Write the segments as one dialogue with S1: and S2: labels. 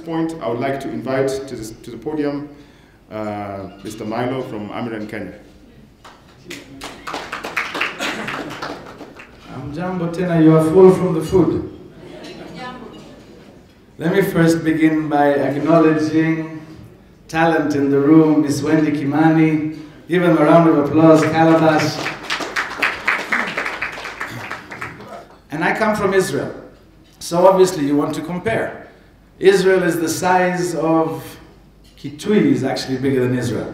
S1: point, I would like to invite to the podium Mr. Milo from Amiran, Kenya.
S2: Jambo tena, you are full from the food. Let me first begin by acknowledging talent in the room, Miss Wendy Kimani. Give him a round of applause, Calabash. And I come from Israel, so obviously you want to compare. Israel is the size of Kitui, is actually bigger than Israel.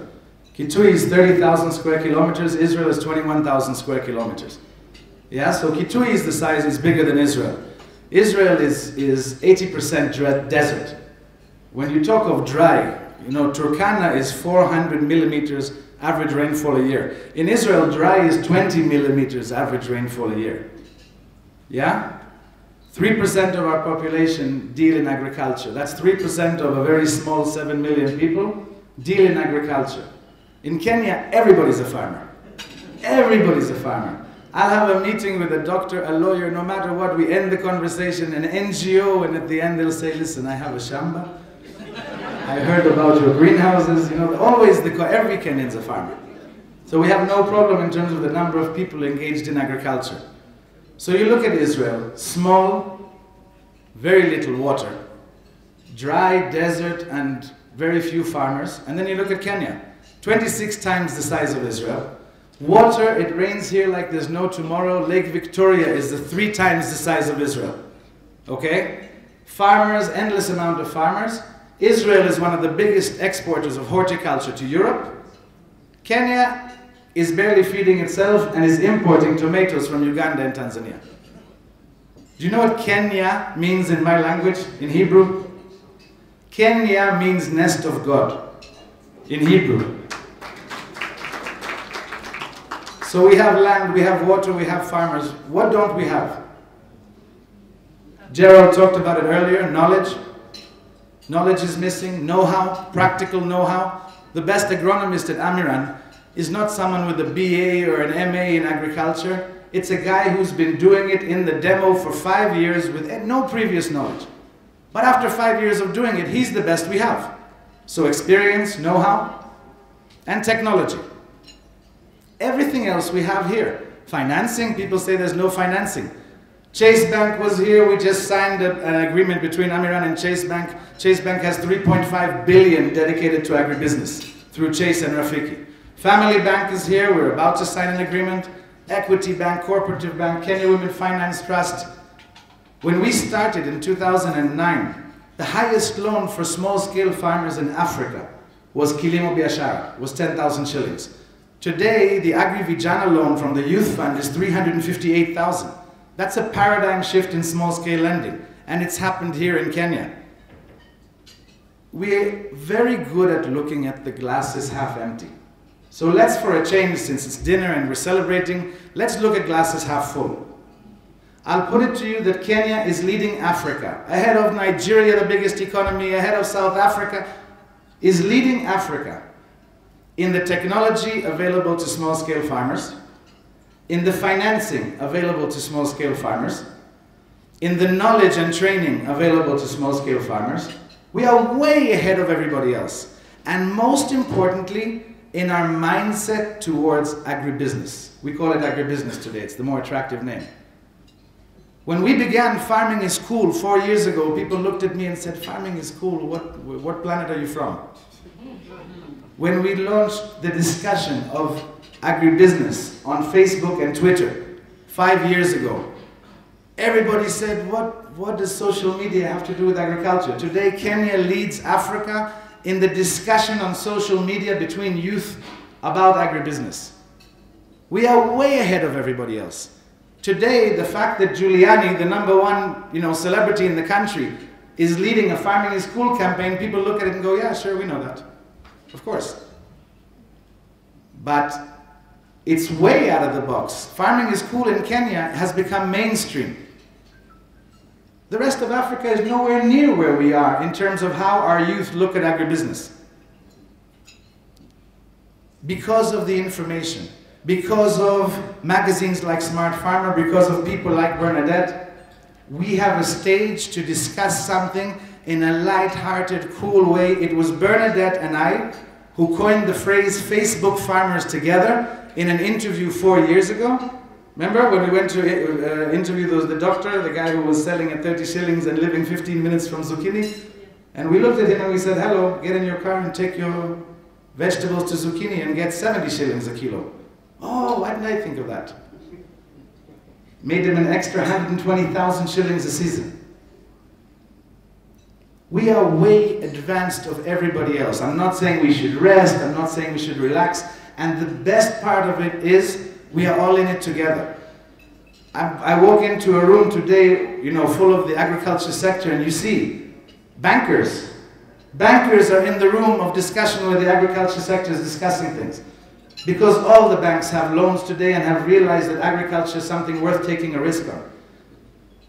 S2: Kitui is 30,000 square kilometers, Israel is 21,000 square kilometers. Yeah, so Kitui is the size, is bigger than Israel. Israel is 80% desert. When you talk of dry, you know, Turkana is 400 millimeters average rainfall a year. In Israel, dry is 20 millimeters average rainfall a year. Yeah? 3% of our population deal in agriculture. That's 3% of a very small 7 million people deal in agriculture. In Kenya, everybody's a farmer. Everybody's a farmer. I'll have a meeting with a doctor, a lawyer, no matter what, we end the conversation, an NGO, and at the end they'll say, listen, I have a shamba. I heard about your greenhouses. You know, always every Kenyan's a farmer. So we have no problem in terms of the number of people engaged in agriculture. So you look at Israel, small, very little water, dry desert and very few farmers. And then you look at Kenya, 26 times the size of Israel. Water, it rains here like there's no tomorrow. Lake Victoria is 3 times the size of Israel. Okay? Farmers, endless amount of farmers. Israel is one of the biggest exporters of horticulture to Europe. Kenya is barely feeding itself and is importing tomatoes from Uganda and Tanzania. Do you know what Kenya means in my language, in Hebrew? Kenya means nest of God, in Hebrew. So we have land, we have water, we have farmers. What don't we have? Gerald talked about it earlier, knowledge. Knowledge is missing, know-how, practical know-how. The best agronomist at Amiran is not someone with a BA or an MA in agriculture. It's a guy who's been doing it in the demo for 5 years with no previous knowledge. But after 5 years of doing it, he's the best we have. So experience, know-how, and technology. Everything else we have here. Financing, people say there's no financing. Chase Bank was here, we just signed an agreement between Amiran and Chase Bank. Chase Bank has 3.5 billion dedicated to agribusiness through Chase and Rafiki. Family Bank is here, we're about to sign an agreement. Equity Bank, Cooperative Bank, Kenya Women Finance Trust. When we started in 2009, the highest loan for small-scale farmers in Africa was Kilimo Biashara, was 10,000 shillings. Today, the Agri Vijana loan from the Youth Fund is 358,000. That's a paradigm shift in small-scale lending, and it's happened here in Kenya. We're very good at looking at the glass as half empty. So let's, for a change, since it's dinner and we're celebrating, let's look at glasses half full. I'll put it to you that Kenya is leading Africa, ahead of Nigeria, the biggest economy, ahead of South Africa, is leading Africa in the technology available to small-scale farmers, in the financing available to small-scale farmers, in the knowledge and training available to small-scale farmers. We are way ahead of everybody else. And most importantly, in our mindset towards agribusiness. We call it agribusiness today, it's the more attractive name. When we began Farming is Cool 4 years ago, people looked at me and said, farming is cool, what planet are you from? When we launched the discussion of agribusiness on Facebook and Twitter 5 years ago, everybody said, what does social media have to do with agriculture? Today, Kenya leads Africa in the discussion on social media between youth about agribusiness. We are way ahead of everybody else. Today, the fact that Giuliani, the #1 celebrity in the country, is leading a Farming is Cool campaign, people look at it and go, yeah, sure, we know that. Of course. But it's way out of the box. Farming is Cool in Kenya has become mainstream. The rest of Africa is nowhere near where we are in terms of how our youth look at agribusiness. Because of the information, because of magazines like Smart Farmer, because of people like Bernadette, we have a stage to discuss something in a light-hearted, cool way. It was Bernadette and I who coined the phrase Facebook farmers together in an interview 4 years ago. Remember when we went to interview the doctor, the guy who was selling at 30 shillings and living 15 minutes from zucchini? And we looked at him and we said, hello, get in your car and take your vegetables to zucchini and get 70 shillings a kilo. Oh, why didn't I think of that? Made him an extra 120,000 shillings a season. We are way advanced of everybody else. I'm not saying we should rest, I'm not saying we should relax, and the best part of it is we are all in it together. I walk into a room today, you know, full of the agriculture sector, and you see bankers. Bankers are in the room of discussion where the agriculture sector is discussing things. Because all the banks have loans today and have realized that agriculture is something worth taking a risk on.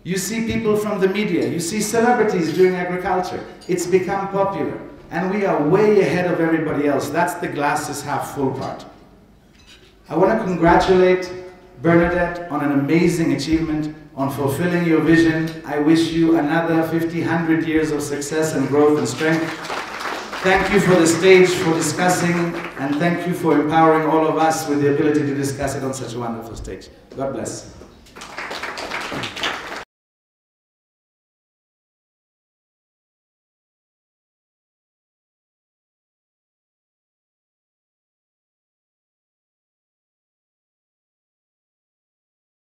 S2: You see people from the media, you see celebrities doing agriculture. It's become popular, and we are way ahead of everybody else. That's the glass is half full part. I want to congratulate Bernadette on an amazing achievement, on fulfilling your vision. I wish you another 50, 100 years of success and growth and strength. Thank you for the stage for discussing, and thank you for empowering all of us with the ability to discuss it on such a wonderful stage. God bless.